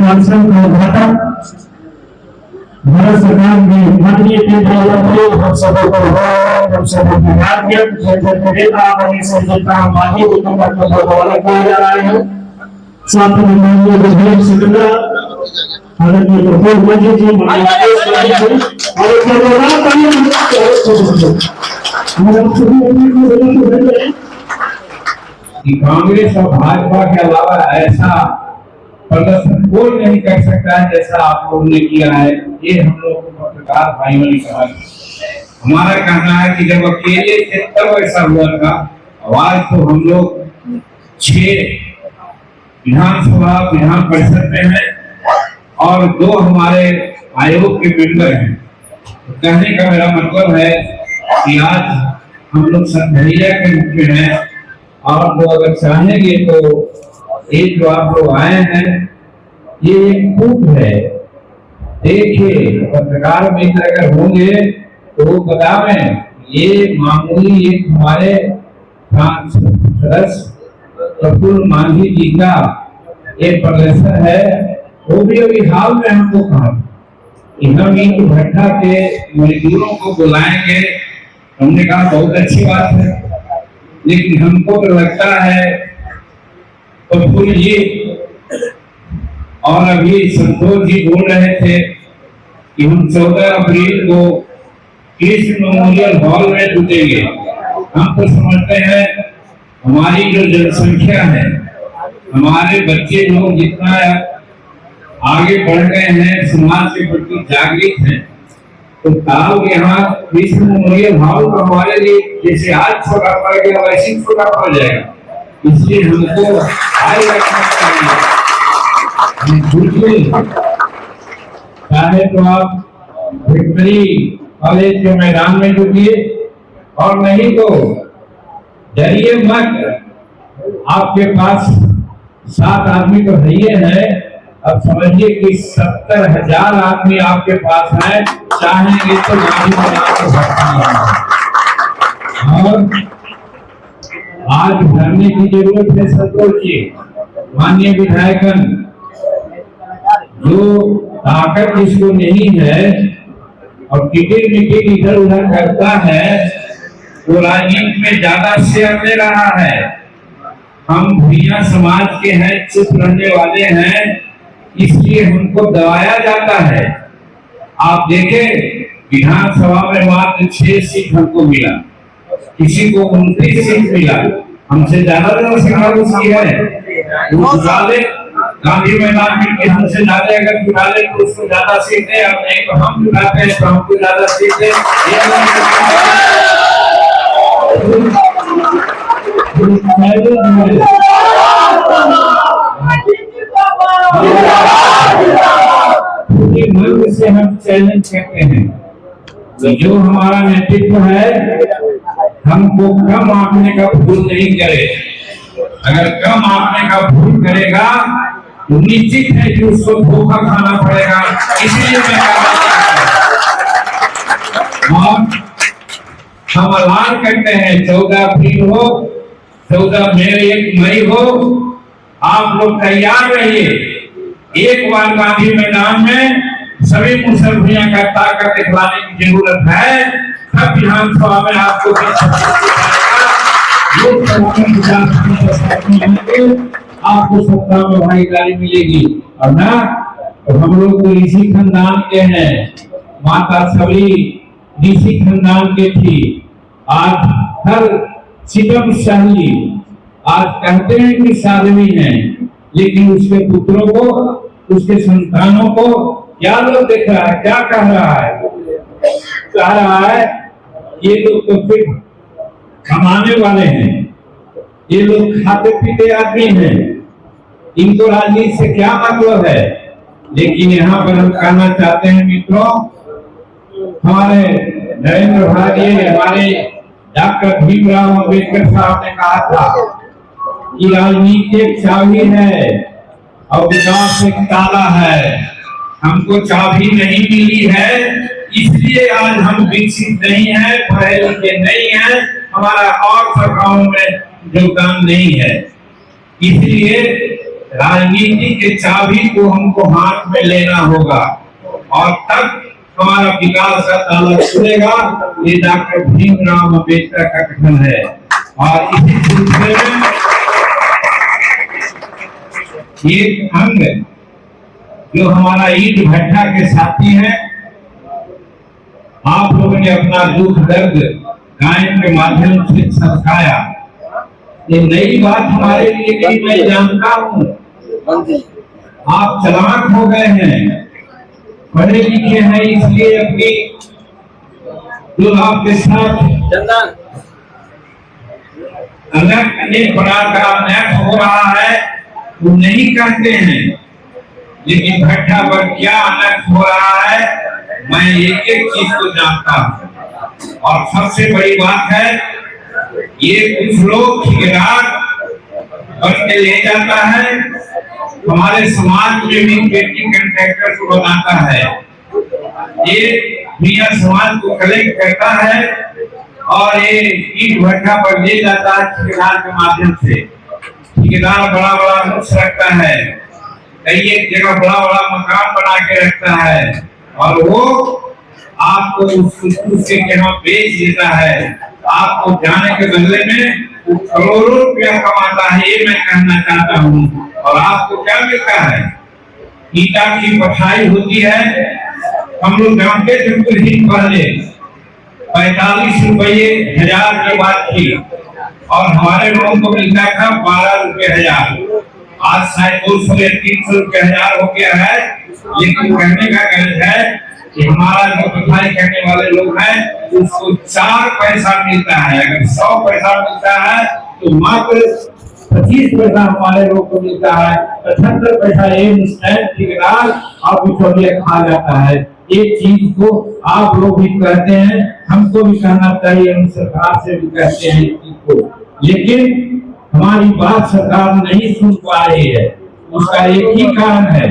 Conference का उद्घाटन भारत सरकार की माननीय केंद्रीय मंत्री हम सबों को भारतीय नेता बनी संजयता माही का हवाला किया जा रहा है। साथ में माननीय विधायक सिकंदरा आदरणीय प्रफुल्ल मंजी जी कांग्रेस और भाजपा के अलावा ऐसा प्रदर्शन कोई नहीं कर सकता है जैसा आप लोगों ने किया है। ये हम लोग पत्रकार भाइयों ने कहा। हमारा कहना है कि जब अकेले थे तब ऐसा हुआ था। आज तो हम लोग 6 विधानसभा विधान परिषद में हैं और 2 हमारे आयोग के मेंबर हैं। तो कहने का मेरा मतलब है कि आज हम लोग संघर्ष के रूप में हैं और वो अगर चाहेंगे तो एक जो आप लोग आए हैं ये एक कूट है। देखिए पत्रकार मित्र अगर होंगे तो वो बतावें ये मामूली एक हमारे सदस्य प्रफुल्ल मांझी जी का एक प्रदर्शन है। वो भी अभी हाल में हमको कहा कि हम इन घटना के मजदूरों को बुलाएंगे। हमने कहा बहुत अच्छी बात है, लेकिन हमको तो लगता है प्रफुल्ल जी और अभी संतोष जी बोल रहे थे कि हम 14 अप्रैल को कृष्ण मेमोरियल हॉल में जुटेंगे। हम तो समझते हैं हमारी जो जनसंख्या है, हमारे बच्चे लोग जितना आगे बढ़ गए हैं, समाज के प्रति जागृत हैं, तो ताल यहाँ कृष्ण मेमोरियल हॉल तो हमारे लिए जैसे आज छोटा पड़ गया वैसे छोटा पड़ जाएगा। इसलिए हमको आए रखना चाहिए। चाहे तो आप विक्ट्री कॉलेज के मैदान में जुटिए और नहीं तो डरिए मत। आपके पास 7 आदमी तो है ही है। अब समझिए कि 70,000 आदमी आपके पास है। चाहेंगे तो नाम बना के सकते हैं। और आज भरने की जरूरत है संतोष जी, माननीय विधायकन, जो ताकत जिसको नहीं है और टिकट मिटिक इधर उधर करता है वो राजनीति में ज्यादा शेयर ले रहा है। हम भैया समाज के हैं, चुप रहने वाले हैं, इसलिए हमको दबाया जाता है। आप देखें विधानसभा में मात्र 6 सीट हमको मिला, किसी को 29 सीट मिला। हमसे ज्यादा जनसंख्या उसकी है। गांधी मैदान में के हमसे ज्यादा अगर जुटा ले तो उसको ज्यादा सीट है, और नहीं तो हम जुटाते हैं तो हमको ज्यादा सीट है। मन से हम चैलेंज करते हैं तो जो हमारा नेतृत्व है हमको कम आंकने का भूल नहीं करे। अगर कम आंकने का भूल करेगा तो निश्चित है कि उसको धोखा खाना पड़ेगा। इसलिए मैं और हम ऐलान करते हैं 14 अप्रैल हो, 14 मई, 1 मई हो, आप लोग तैयार रहिए। एक बार गांधी मैदान में सभी मुसलमानियों का ताकत दिखलाने की जरूरत है। तब विधानसभा में आपको आपको सत्ता में भागीदारी मिलेगी। और ना तो हम लोग तो ऋषि खानदान के हैं, माता सभी ऋषि खानदान के थी। आज हर सितम शाही आज कहते हैं कि साध्वी हैं, लेकिन उसके पुत्रों को, उसके संतानों को क्या लोग देख रहा है, क्या कह रहा है? कह रहा है ये लोग तो फिर कमाने वाले हैं, ये लोग खाते पीते आदमी हैं, इनको राजनीति से क्या मतलब है। लेकिन यहाँ पर हम कहना चाहते हैं मित्रों, हमारे नरेंद्र भाई, हमारे डॉक्टर भीमराव अम्बेडकर साहब ने कहा था कि राजनीति एक चाबी है और विकास एक ताला है। हमको चाबी नहीं मिली है, इसलिए आज हम विकसित नहीं है, पढ़े लिखे नहीं है, हमारा और सरकारों में योगदान नहीं है। इसलिए राजनीति के चाबी को हमको हाथ में लेना होगा और तब हमारा विकास का ताला खुलेगा। ये डॉक्टर भीमराव अम्बेडकर का कथन है। और इसी सिलसिले में एक अंग जो हमारा ईंट भट्टा के साथी है, आप लोगों ने अपना दुख दर्द गायन के माध्यम से समझाया। ये नई बात हमारे लिए नहीं, मैं जानता हूँ आप चालाक हो गए हैं, पढ़े लिखे हैं, इसलिए अपनी जो आपके साथ अनेक प्रकार का अन्याय हो रहा है वो नहीं कहते हैं, लेकिन भट्टा पर क्या अनर्थ हो रहा है मैं एक एक चीज को जानता हूँ। और सबसे बड़ी बात है, ये कुछ लोग ठेकेदार बन के ले जाता है, हमारे समाज में भी बेटी कंट्रैक्टर को बनाता है, ये मियां समाज को कलेक्ट करता है और ये ईंट भट्टा पर ले जाता है ठेकेदार के माध्यम से। ठेकेदार बड़ा बड़ा नुक्स रखता है, कई एक जगह बड़ा बड़ा मकान बना के रखता है और वो आपको उसके यहाँ बेच देता है, आपको जाने के बदले में करोड़ों रुपया कमाता है। ये मैं कहना चाहता हूँ। और आपको क्या मिलता है, ईटा की पठाई होती है, हम लोग जानते थे कुछ दिन पहले 45 रुपये 1000 की बात थी और हमारे लोगों को मिलता था 12 रुपये 1000। आज शायद 200 या 300 रुपये 1000 हो गया है। लेकिन कहने का गलत है कि हमारा जो पढ़ाई करने वाले लोग हैं उसको 4 पैसा मिलता है। अगर 100 पैसा मिलता है तो मात्र 25 पैसा हमारे लोग को मिलता है, 75 पैसा ये ठेकेदार और बिचौलिया खा जाता है। एक चीज को आप लोग भी कहते हैं, हमको भी कहना चाहिए, हम सरकार से भी कहते हैं इस चीज को, लेकिन हमारी बात सरकार नहीं सुन पा रही है। उसका एक ही कारण है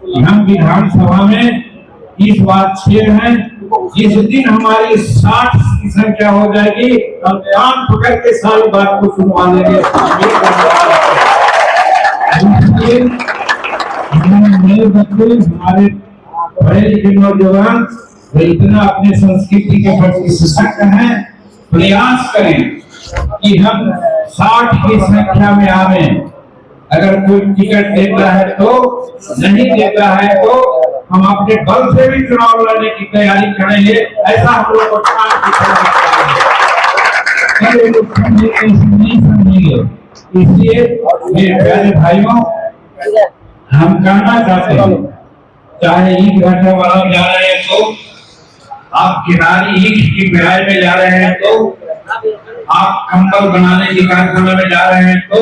कि हम विधानसभा में इस बात शेर हैं, जिस दिन हमारी 60 की संख्या हो जाएगी हम कान पकड़ के सारी बात को सुनवा लेंगे। मेरे बच्चे, हमारे बड़े लिखे नौजवान इतना अपने संस्कृति के प्रति सशक्त हैं, प्रयास करें कि हम 60 की संख्या में आवे। अगर कोई टिकट देता है तो, नहीं देता है तो हम अपने बल से भी चुनाव लड़ने की तैयारी करेंगे। ऐसा हम लोग को नहीं समझेंगे। इसलिए मेरे प्यारे भाइयों, हम कहना चाहते हैं, चाहे ईंट भट्टा वाला जा रहे हैं तो, आप किनारी ईंट की बिहार में जा रहे हैं तो, आप कंबल बनाने की कारखाना में जा रहे हैं तो,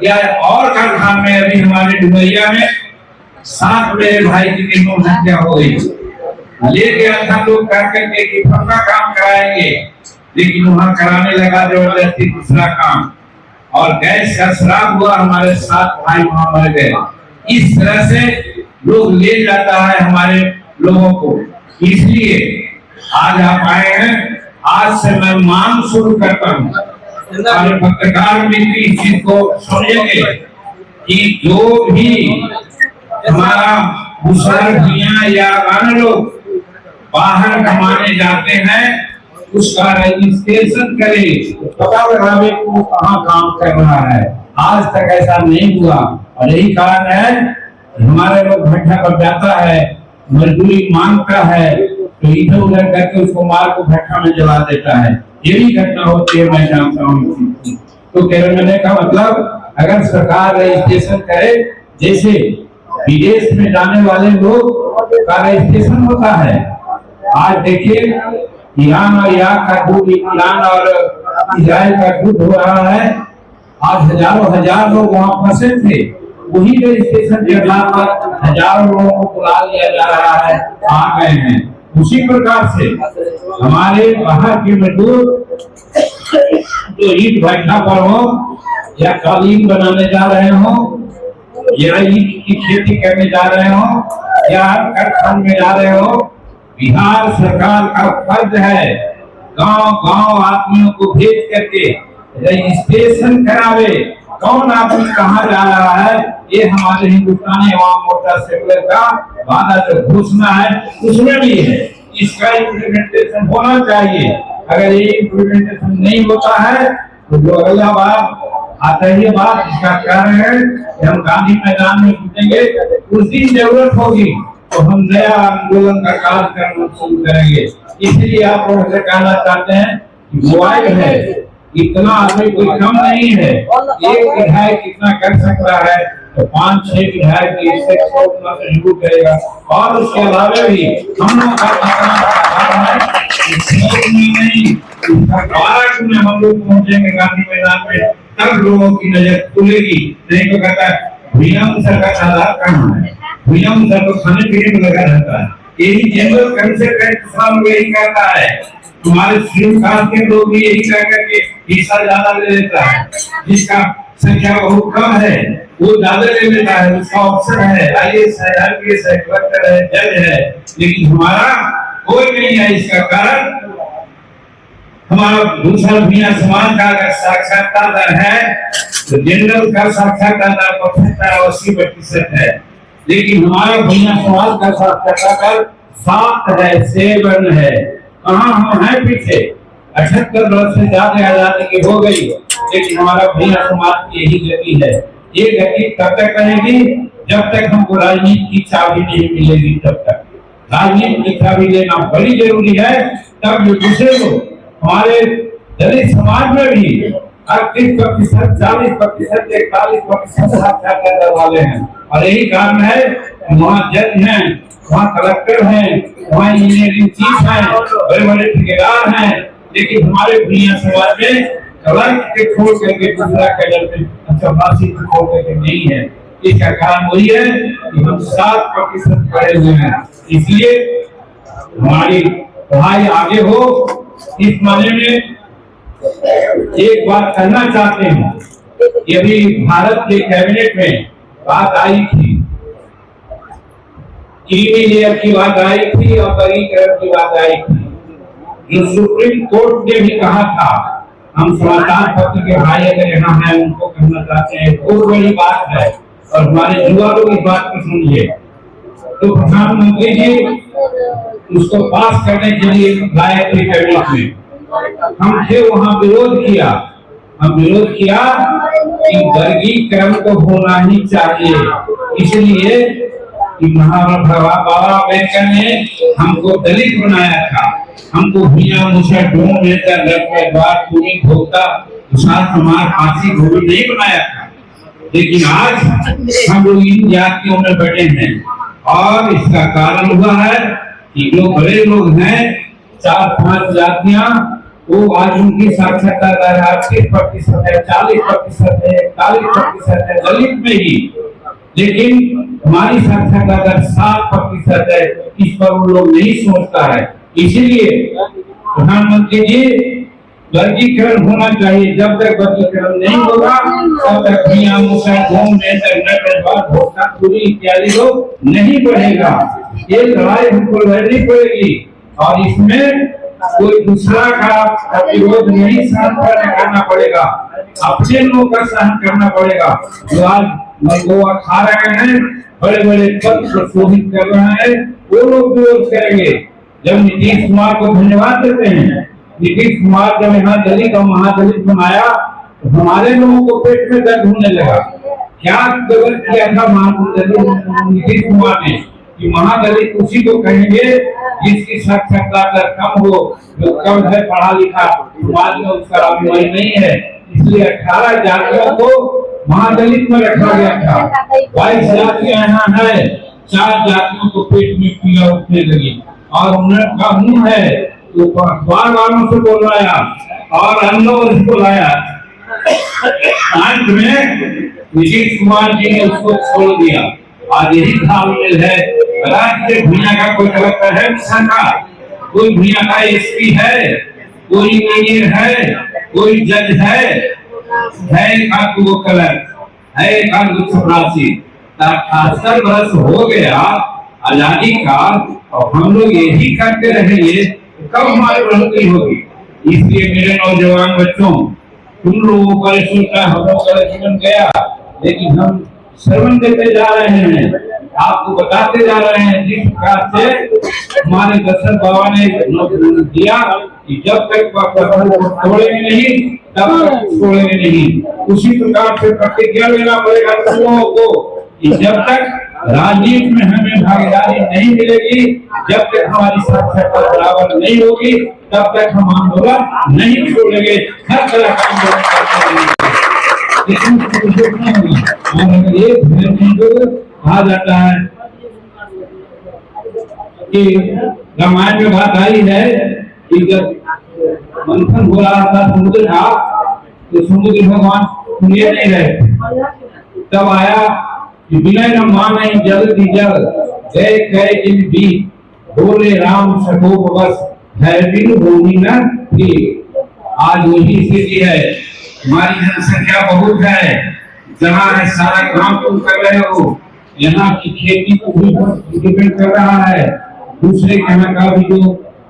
या और कारखाना में अभी हमारे डुमरिया में 7 मेरे भाई की हत्या हो गई। ले गया था लोग कह करके कि पक्का काम कराएंगे, लेकिन वहां कराने लगा जबरदस्ती दूसरा काम और गैस का शराब हुआ, हमारे 7 भाई वहां मर गए। इस तरह से लोग ले जाता है हमारे लोगों को। इसलिए आज आप आए हैं, आज से मैं मांग शुरू करता हूँ, हमारे पत्रकार मित्र इस चीज को समझेंगे कि जो भी हमारा मुसलमान या अन्य लोग बाहर कमाने जाते हैं उसका रजिस्ट्रेशन करे, पता लगावे को कहाँ काम कर रहा है। आज तक ऐसा नहीं हुआ और यही कारण है हमारे लोग भट्टा पर जाता है, मजदूरी मांगता है तो इधर उधर करके उसको मार को भट्टा में जला देता है। ये भी घटना होती है, मैं जानता हूँ। तो कहने का मतलब, अगर सरकार रजिस्ट्रेशन करे, जैसे विदेश में जाने वाले लोग का रजिस्ट्रेशन होता है। आज देखिए ईरान और इराक का युद्ध, ईरान और इजराइल का युद्ध हो रहा है। आज हजारों हजार लोग वहां फंसे थे, वही रजिस्ट्रेशन के आधार पर हजारों लोगों को बुला लिया जा रहा है, आ गए हैं। उसी प्रकार से हमारे बाहर के मजदूर जो ईट भट्टा पर हो या कालीन बनाने जा रहे हो या ईट की खेती करने जा रहे हो या कारखाने में जा रहे हो, बिहार सरकार का फर्ज है गांव गांव आदमियों को भेज करके रजिस्ट्रेशन करावे। कौन आदमी कहाँ जा रहा है, ये हमारे हिंदुस्तानी अवाम मोर्चा सेकुलर का वादा जो घोषणा है उसमें भी है। इसका इम्प्लीमेंटेशन होना चाहिए। अगर ये इम्प्लीमेंटेशन नहीं होता है तो जो अगला बात आता है बात, इसका कारण है कि हम गांधी मैदान में जुटेंगे। उस दिन जरूरत होगी तो हम नया आंदोलन का कार्य करना शुरू करेंगे। इसलिए आप लोगों से कहना चाहते हैं कि मोबाइल है, इतना आदमी कोई कम नहीं है। एक विधायक कितना कर सकता है तो 5-6 विधायक इससे शुरू करेगा। और उसके अलावा भी हम लोग हम लोग पहुंचेंगे गांधी मैदान में, तब लोगों की नजर खुलेगी। नहीं तो कहता है भैया सर का आधार कहाँ है, भैया सर को खाने पीने में लगा रहता है। यही जनरल कंसेप्ट यही कहता है। तुम्हारे स्ट्रीम कास्ट के लोग भी यही कह करके हिस्सा ज्यादा ले लेता है। जिसका संख्या बहुत कम है वो ज्यादा ले लेता है, उसका ऑप्शन है आईएएस है, आईपीएस है, कलेक्टर है, जज है, लेकिन हमारा कोई नहीं है। इसका कारण हमारा दूसरा भैया समाज का अगर साक्षरता दर है तो जनरल का साक्षरता दर 80% है, लेकिन हमारा भैया समाज का साक्षरता दर 7 है, 7 है। कहाँ हम हैं पीछे, 78 वर्ष से ज्यादा आजादी की हो गई, लेकिन हमारा भैया समाज की यही गति है। ये गति तब तक रहेगी जब तक हमको राजनीति की चाबी नहीं मिलेगी। तब तक राजनीति की चाबी लेना बड़ी जरूरी है। तब जो दूसरे लोग हमारे दलित समाज में भी 38%, 40%, 41% साक्षरता वाले हैं। और यही कारण है वहाँ जज हैं, वहाँ कलेक्टर हैं, वहाँ इंजीनियरिंग चीफ हैं, बड़े बड़े ठेकेदार हैं, लेकिन हमारे भैया समाज में कलर्क के छोड़ करके दूसरा कैडर में चपरासी को छोड़ करके नहीं है। इसका कारण वही है कि हम 7% पढ़े हुए हैं। इसलिए हमारी पढ़ाई आगे हो। इस मामले में एक बात कहना चाहते हैं कि अभी भारत के कैबिनेट में बात आई थी, क्रीमी लेयर की बात आई थी और वर्गीकरण की बात आई थी। जो सुप्रीम कोर्ट ने भी कहा था, हम समाचार पत्र के भाई अगर यहाँ हैं उनको कहना चाहते हैं, बहुत बड़ी बात है और हमारे युवा लोग इस बात को समझिए। तो प्रधानमंत्री जी उसको पास करने के लिए लाए थे कैबिनेट में, हम थे वहाँ विरोध किया। हम विरोध किया कि वर्गीकरण तो होना ही चाहिए, इसलिए कि बाबा अम्बेडकर ने हमको दलित बनाया था, हमको भैया मुझे ढूंढ लेकर पूरी भोगता समाज फांसी भूमि नहीं बनाया था। लेकिन आज हम लोग इन जातियों में बैठे हैं और इसका कारण हुआ है कि जो बड़े लोग हैं 4-5 जातियां, वो आज उनकी साक्षरता दर 38% है, 40% है, 41% है दलित में ही, लेकिन हमारी साक्षरता दर 7% है। इस पर वो लोग नहीं सोचता है। इसीलिए प्रधानमंत्री जी वर्गीकरण होना चाहिए। जब तक वर्गीकरण नहीं होगा तब तक भैया पूरी इत्यादि लोग नहीं बढ़ेगा। ये लड़ाई हमको लड़नी पड़ेगी और इसमें कोई दूसरा का प्रतिरोध नहीं सहन करना पड़ेगा, अपने लोगों का सहन करना पड़ेगा। जो आज मलगोवा खा रहे हैं, बड़े बड़े पद शोभित कर रहे हैं, वो लोग विरोध करेंगे। जब नीतीश कुमार को धन्यवाद देते हैं, नीतीश कुमार जब यहाँ दलित और महादलित बनाया तो हमारे लोगों को पेट में दर्द होने लगा। क्या गलत किया था नीतीश कुमार ने कि महादलित उसी को कहेंगे जिसकी साक्षरता दर कम हो, जो कम है पढ़ा लिखा, समाज में उसका अभिमान नहीं है। इसलिए 18 जातियों को महादलित में रखा गया था। 22 जातियां यहाँ है, 4 जातियों को पेट में पीड़ा उठने लगी और उनका मुंह है तो अखबार वालों से बोल रहा और हम लोग इसको लाया। अंत में नीतीश कुमार जी ने उसको छोड़ दिया। आज यही तालमेल है। राज्य के भैया का कोई कलेक्टर है सरकार, कोई भैया का एसपी है, कोई इंजीनियर है, कोई जज है का वो कलर है का चपरासी। 78 वर्ष हो गया आजादी का और हम लोग यही करते रहेंगे, कब हमारी बढ़ोतरी होगी। इसलिए मेरे नौजवान बच्चों, तुम लोगों का सोचा हम लोग का जीवन गया, लेकिन हम श्रवण देते जा रहे हैं, आपको बताते जा रहे हैं जिस प्रकार से हमारे दशरथ बाबा ने दिया कि जब तक छोड़ेंगे नहीं तब तक छोड़ेंगे नहीं। उसी प्रकार से प्रतिज्ञा लेना पड़ेगा तुम लोगों को कि जब तक राजनीति में हमें भागीदारी नहीं मिलेगी, जब तक हमारी साक्षरता बराबर नहीं होगी, तब तक हम आंदोलन नहीं छोड़ेंगे। हर तरह का आंदोलन करते रहेंगे। कहा जाता है कि रामायण में बात आई है कि जब मंथन हो रहा था समुद्र का, तो समुद्र भगवान सुनिए नहीं रहे। तब आया कि विनय न माने जल जल जय कह जिन भी बोले राम सकोप बस है बिन भूमि न थी। आज वही स्थिति है। हमारी जनसंख्या बहुत है, जहाँ है सारा काम तुम कर रहे हो, यहाँ की खेती को भी डिपेंड कर रहा है, दूसरे यहाँ का भी जो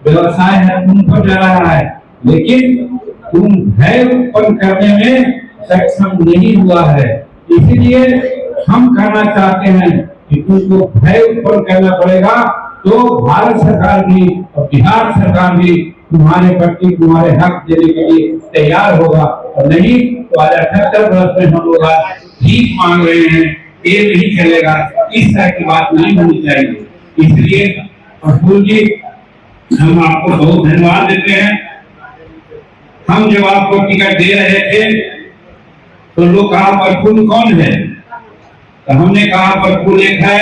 व्यवसाय है उन पर जा रहा है, लेकिन तुम भय उत्पन्न करने में सक्षम नहीं हुआ है। इसीलिए हम कहना चाहते हैं कि तुमको भय उत्पन्न करना पड़ेगा, तो भारत सरकार भी और बिहार सरकार भी तुम्हारे प्रति तुम्हारे हक देने के लिए तैयार होगा, और नहीं तो आज 78 वर्ष में हम लोग भीख मांग रहे हैं, ये नहीं चलेगा। इस तरह की बात नहीं होनी चाहिए। इसलिए प्रफुल्ल जी, हम आपको बहुत धन्यवाद देते हैं। हम जब आपको टिकट दे रहे थे तो लोग कहा प्रफुल्ल कौन है, तो हमने कहा प्रफुल्ल एक है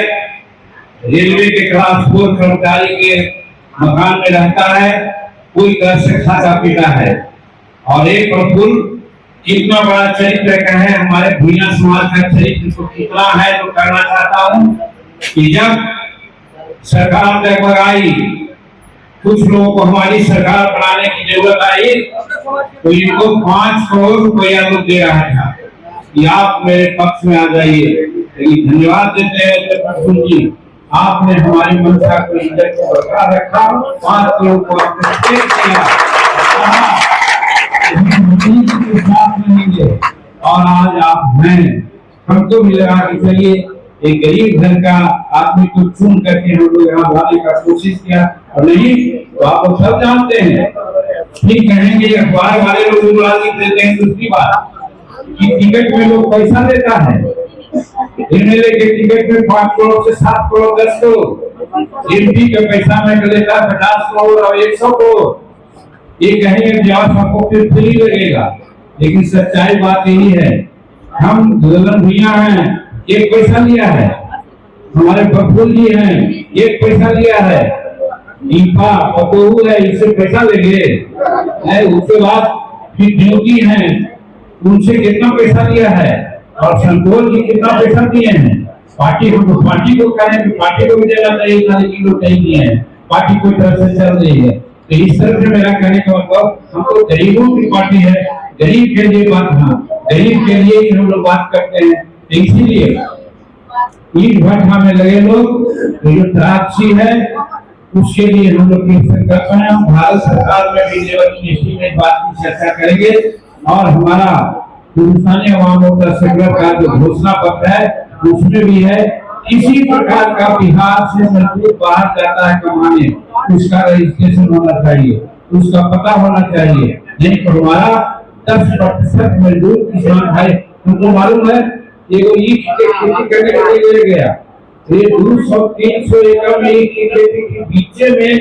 रेलवे के क्लास 4 कर्मचारी के मकान में रहता है, कोई घर से खाता पीता है, और एक प्रफुल्ल कितना बड़ा चरित्र का है, हमारे भूया समाज का चरित्र तो कितना है, तो करना चाहता हूँ कि जब सरकार लगभग आई, कुछ लोगों को हमारी सरकार बनाने की जरूरत आई, तो इनको 5 करोड़ रुपया लोग दे रहा था कि आप मेरे पक्ष में आ जाइए। लेकिन धन्यवाद देते हैं प्रफुल्ल जी, आपने हमारी मंशा को इज्जत को बरकरार रखा, 5 करोड़ को आपने दे दिया और आज आप हैं। हमको भी लगा कि चलिए एक गरीब घर का आदमी को चुन करके हम लोग यहाँ लाने का कोशिश किया, और नहीं तो आप लोग सब जानते हैं। ठीक कहेंगे अखबार वाले लोग देते हैं। दूसरी बात कि टिकट में लोग पैसा देता है, एमएलए के टिकट में 5 करोड़ से 7 करोड़ 10 करोड़, एमपी के पैसा में लेता 50 करोड़ और 100 करोड़। ये कहेंगे जवाब आपको फिर फ्री लगेगा, लेकिन सच्चाई बात यही है। हम दुल्हन भैया हैं, एक पैसा लिया है, हमारे प्रफुल्ल जी हैं, एक पैसा लिया है, दीपा पतोहू है, इससे पैसा लेंगे। उसके बाद फिर ज्योति हैं, उनसे कितना पैसा लिया है, और संतोष जी कितना पैसा दिए हैं। पार्टी को कहें कि पार्टी को भी देना चाहिए, लेकिन लोग नहीं दिए हैं, पार्टी कोई तरह से चल रही है। तो इस तरह से मेरा कहने का मतलब, हम तो गरीबों की पार्टी है, गरीब के लिए बात, हाँ गरीब के लिए ही हम लोग बात करते हैं। इसीलिए ईट भट्ठा में लगे लोग जो तराक्षी है, उसके लिए हम लोग करते हैं। हम भारत सरकार में भी लेबर मिनिस्ट्री में बात की चर्चा करेंगे, और हमारा हिंदुस्तानी अवाम मोर्चा सेक्युलर का जो घोषणा पत्र है उसमें भी है इसी प्रकार का बिहार से मजदूर बाहर जाता है कमाने, उसका रजिस्ट्रेशन होना चाहिए, उसका पता होना चाहिए। नहीं तो हमारा 10% मजदूर किसान भाई, तुमको मालूम है ये ईख की खेती करने के लिए गया, ये 200-300 एकड़ में ईख की खेती के बीचे में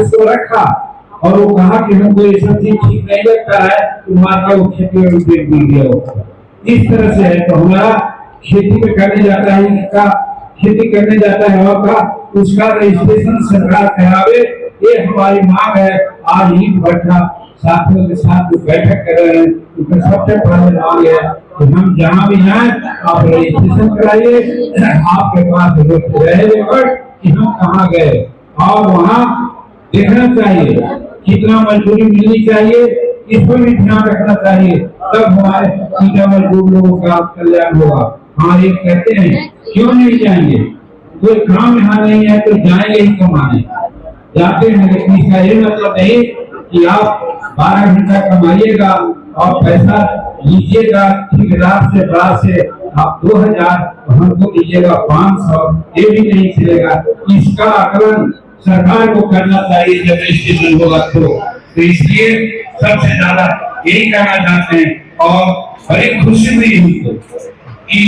उसको रखा, और वो कहा कि हमको ये सब चीज ठीक नहीं लगता है, तुम्हारा वो खेती में बेच दिया होगा। इस तरह से है। तो हमारा खेती में करने जाता है, इसका खेती करने जाता है और का उसका रजिस्ट्रेशन सरकार करावे, ये हमारी मांग है। आज ईद भट्टा साथियों के साथ जो बैठक कर रहे हैं, उसमें सबसे पहले मांग है कि हम जहाँ भी जाएं आप रजिस्ट्रेशन कराइए, आपके पास रहे रिकॉर्ड कि हम कहाँ गए, और वहाँ देखना चाहिए कितना मजदूरी मिलनी चाहिए, इस पर भी ध्यान रखना चाहिए, तब हमारे मजदूर लोगों का कल्याण होगा। हमारे कहते हैं क्यों नहीं जाएंगे, कोई काम यहाँ नहीं है तो जाएंगे ही कमाने, जाते हैं, लेकिन इसका ये मतलब नहीं कि आप 12 घंटा कमाइएगा और पैसा लीजिएगा ठेकेदार से बड़ा से आप 2000 हमको दीजिएगा 500, ये भी नहीं चलेगा। इसका आकलन सरकार को करना चाहिए जब रजिस्ट्रेशन होगा तो इसलिए सबसे ज्यादा यही कहना चाहते हैं। और बड़ी खुशी हुई हमको कि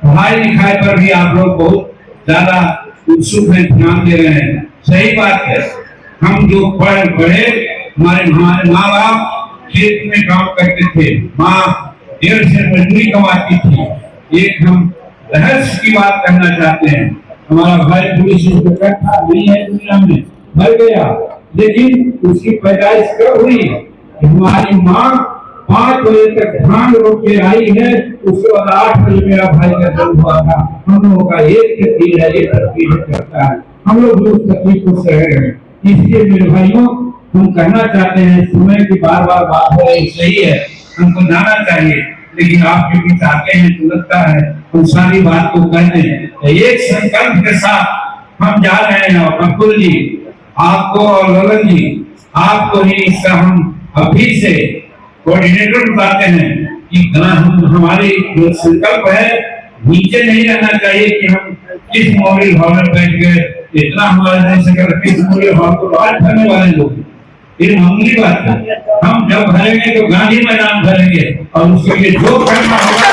पढ़ाई लिखाई पर भी आप लोग बहुत ज्यादा उत्सुक हैं, ध्यान दे रहे हैं। सही बात है, हम जो पढ़े हमारे माँ बाप खेत में काम करते थे, माँ देर से मजदूरी कमाती थी। एक हम रहस्य की बात कहना चाहते हैं, हमारा भाई पुलिस इंस्पेक्टर था, नहीं है दुनिया में, मर गया, लेकिन उसकी पैदाइश कब हुई? हमारी माँ 5 बजे तक धान रोक के आई है, उसके बाद 8 बजे मेरा भाई का जन्म हुआ था। हम लोगों का एक तकदीर है, ये तकदीर करता है, हम लोग भी उस तकलीफ को सह रहे हैं। इसलिए मेरे भाइयों, हम कहना चाहते हैं, समय की बार बार बात हो रही सही है, हमको जाना चाहिए, लेकिन आप क्योंकि चाहते हैं तो लगता है उन सारी बात को कहने एक संकल्प के साथ हम जा रहे हैं। और प्रफुल्ल जी, आपको और ललन जी, आपको ही इसका हम अभी से कोऑर्डिनेटर बताते हैं कि हम हमारी जो संकल्प है, नीचे नहीं रहना चाहिए कि हम किस मोबाइल हॉल में बैठ गए, इतना हमारे नहीं सके किस मोबाइल हॉल को आज भरने वाले लोग, ये मामूली बात है। हम जब भरेंगे तो गांधी मैदान भरेंगे, और उसके लिए जो करना होगा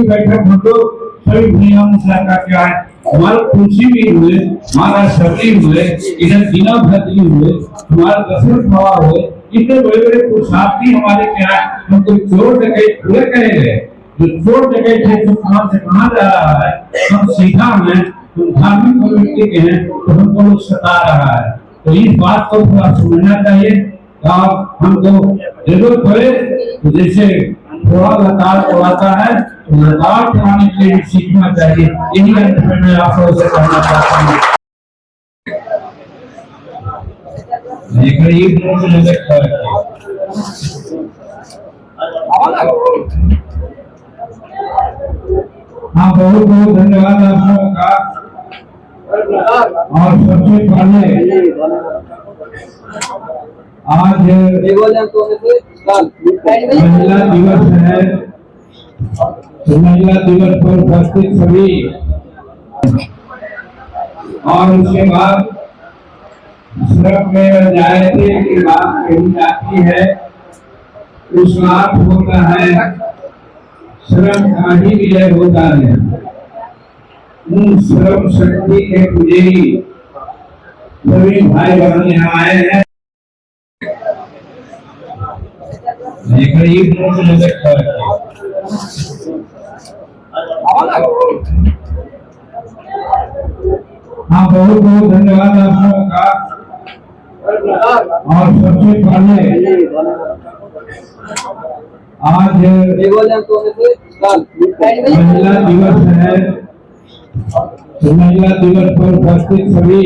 बैठक हम लोग सभी नियम सरकार क्या है, हमारे तुलसी भी हुए, हमारा सबरी हुए, इधर दीना भद्री हुए, हमारा दशरथ बाबा हुए, इतने बड़े बड़े पुरुषार्थी हमारे क्या, हम कोई चोर डकैत पूरे करेंगे, जो चोर डकैत है जो कहां से कहां जा रहा है, हम सीधा हैं, हम धार्मिक कम्युनिटी के हैं, तो हमको लोग सता रहा है। तो इस बात को थोड़ा समझना चाहिए, और हमको जरूरत पड़े तो जैसे थोड़ा लताड़ चलाता है, तो लताड़ चलाने के लिए सीखना चाहिए। यही अंत में मैं आप लोगों से कहना चाहता हूँ। हाँ, बहुत बहुत धन्यवाद आप लोगों का। और सबसे पहले आज महिला दिवस है, तो महिला दिवस पर उपस्थित सभी, और उसके बाद श्रम में जायते की बात कही जाती है, उसका अर्थ होता है श्रम का ही विजय होता है। उन श्रम शक्ति के पुजारी सभी भाई बहन यहाँ आए हैं। हाँ, बहुत बहुत धन्यवाद आप लोगों का। और सबसे पहले आज महिला दिवस है, तो महिला दिवस पर उपस्थित सभी